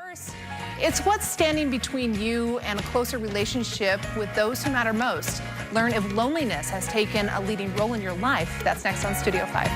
course, it's what's standing between you and a closer relationship with those who matter most. Learn if loneliness has taken a leading role in your life. That's next on Studio 5.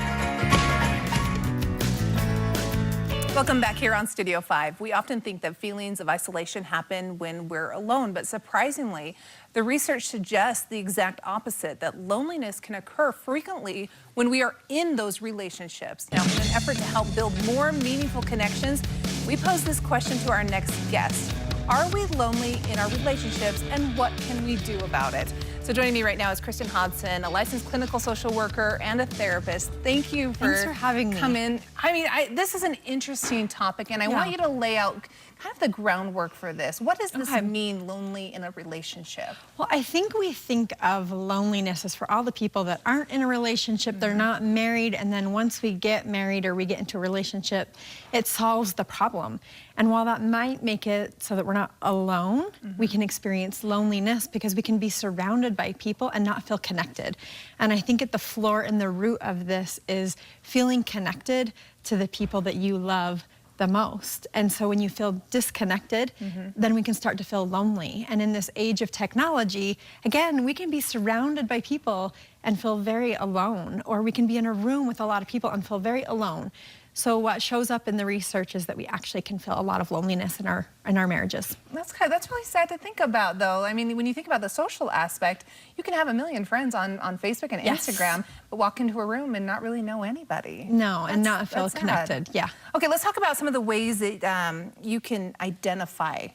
Welcome back here on Studio 5. We often think that feelings of isolation happen when we're alone, but surprisingly, the research suggests the exact opposite, that loneliness can occur frequently when we are in those relationships. Now, in an effort to help build more meaningful connections, we pose this question to our next guest. Are we lonely in our relationships, and what can we do about it? So joining me right now is Kristen Hodson, a licensed clinical social worker and a therapist. Thank you Thanks for having me. Come in. I mean, this is an interesting topic, and I want you to lay out kind of the groundwork for this. What does this mean, lonely in a relationship? Well, I think we think of loneliness as for all the people that aren't in a relationship, they're not married, and then once we get married or we get into a relationship, it solves the problem. And while that might make it so that we're not alone, we can experience loneliness because we can be surrounded by people and not feel connected. And I think at the floor and the root of this is feeling connected to the people that you love the most. And so when you feel disconnected, then we can start to feel lonely. And in this age of technology, again, we can be surrounded by people and feel very alone, or we can be in a room with a lot of people and feel very alone. So what shows up in the research is that we actually can feel a lot of loneliness in our marriages. That's really sad to think about, though. I mean, when you think about the social aspect, you can have a million friends on Facebook and Instagram, but walk into a room and not really know anybody. No, and not feel connected. Yeah. Okay, let's talk about some of the ways that you can identify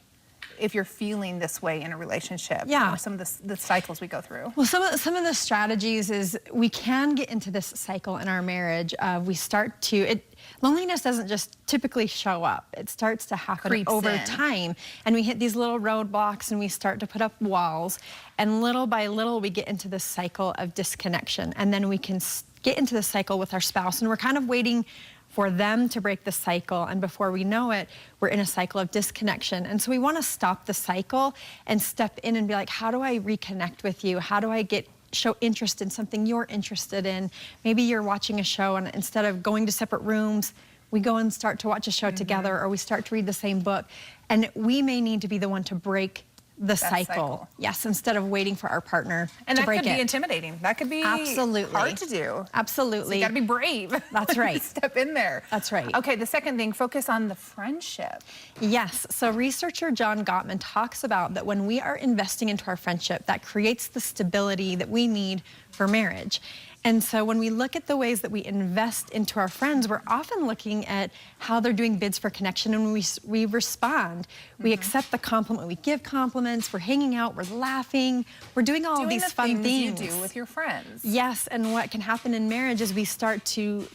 if you're feeling this way in a relationship. Yeah. Or some of the cycles we go through. Well, some of the strategies is we can get into this cycle in our marriage. We start to, loneliness doesn't just typically show up. It starts to happen over time. And we hit these little roadblocks and we start to put up walls. And little by little, we get into this cycle of disconnection. And then we can get into the cycle with our spouse. And we're kind of waiting for them to break the cycle, and before we know it, we're in a cycle of disconnection. And so we want to stop the cycle and step in and be like, how do I reconnect with you? How do I show interest in something you're interested in? Maybe you're watching a show, and instead of going to separate rooms, we go and start to watch a show together, or we start to read the same book. And we may need to be the one to break the cycle. Yes, instead of waiting for our partner to break it. And that could be intimidating. That could be hard to do. Absolutely. So you gotta be brave. That's right. Step in there. That's right. Okay, the second thing, focus on the friendship. Yes, so researcher John Gottman talks about that when we are investing into our friendship, that creates the stability that we need for marriage. And so when we look at the ways that we invest into our friends, we're often looking at how they're doing bids for connection, and we respond. We accept the compliment, we give compliments, we're hanging out, we're laughing, we're doing all of these fun things you do with your friends. Yes, and what can happen in marriage is we start to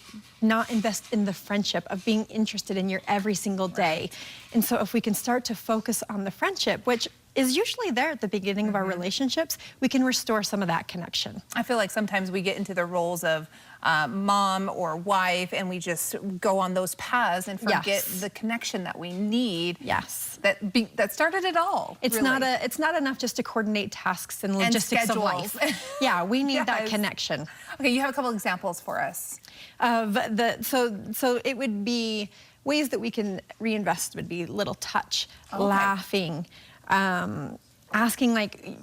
not invest in the friendship of being interested in your every single day. And so if we can start to focus on the friendship, which is usually there at the beginning of our relationships, we can restore some of that connection. I feel like sometimes we get into the roles of mom or wife, and we just go on those paths and forget the connection that we need. Yes. That started it all. It's not enough just to coordinate tasks and logistics of life. Yeah, we need that connection. Okay, you have a couple examples for us. So it would be ways that we can reinvest would be little touch, laughing, asking, like,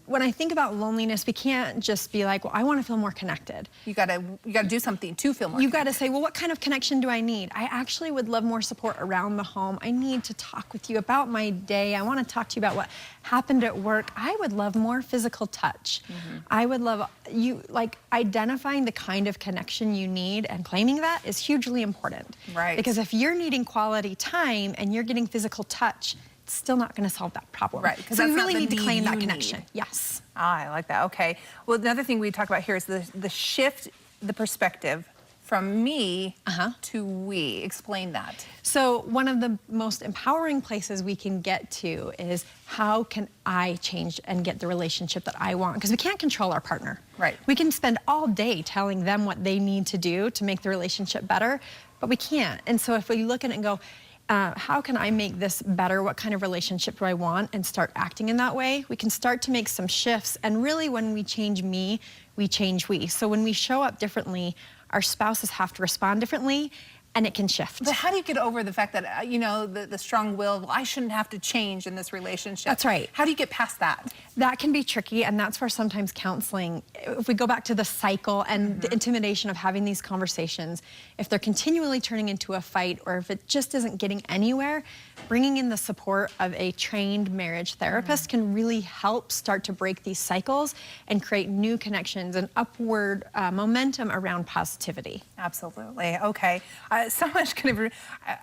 when I think about loneliness, we can't just be like, well, I want to feel more connected. You gotta do something to feel more connected. You gotta say, well, what kind of connection do I need? I actually would love more support around the home. I need to talk with you about my day. I want to talk to you about what happened at work. I would love more physical touch. I would love you, like, identifying the kind of connection you need and claiming that is hugely important. Right. Because if you're needing quality time and you're getting physical touch, it's still not going to solve that problem. Right. So we really need to claim that connection. Yes. I like that. Okay. Well, another thing we talk about here is the shift, the perspective from me to we. Explain that. So one of the most empowering places we can get to is how can I change and get the relationship that I want? Because we can't control our partner. Right. We can spend all day telling them what they need to do to make the relationship better, but we can't. And so if we look at it and go, how can I make this better? What kind of relationship do I want? And start acting in that way. We can start to make some shifts. And really, when we change me, we change we. So when we show up differently, our spouses have to respond differently. and it can shift. But how do you get over the fact that, you know, the strong will, well, I shouldn't have to change in this relationship? That's right. How do you get past that? That can be tricky, and that's where sometimes counseling, if we go back to the cycle and the intimidation of having these conversations, if they're continually turning into a fight or if it just isn't getting anywhere, bringing in the support of a trained marriage therapist can really help start to break these cycles and create new connections and upward momentum around positivity. Absolutely. Okay. So much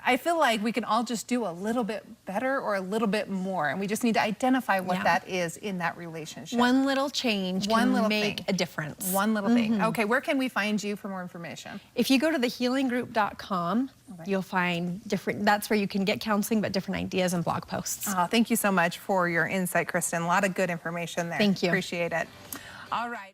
I feel like we can all just do a little bit better or a little bit more, and we just need to identify what that is in that relationship. One little change can make a difference. One little thing. Okay, where can we find you for more information? If you go to thehealinggroup.com, you'll find that's where you can get counseling, but different ideas and blog posts. Oh, thank you so much for your insight, Kristen. A lot of good information there. Thank you. Appreciate it. All right.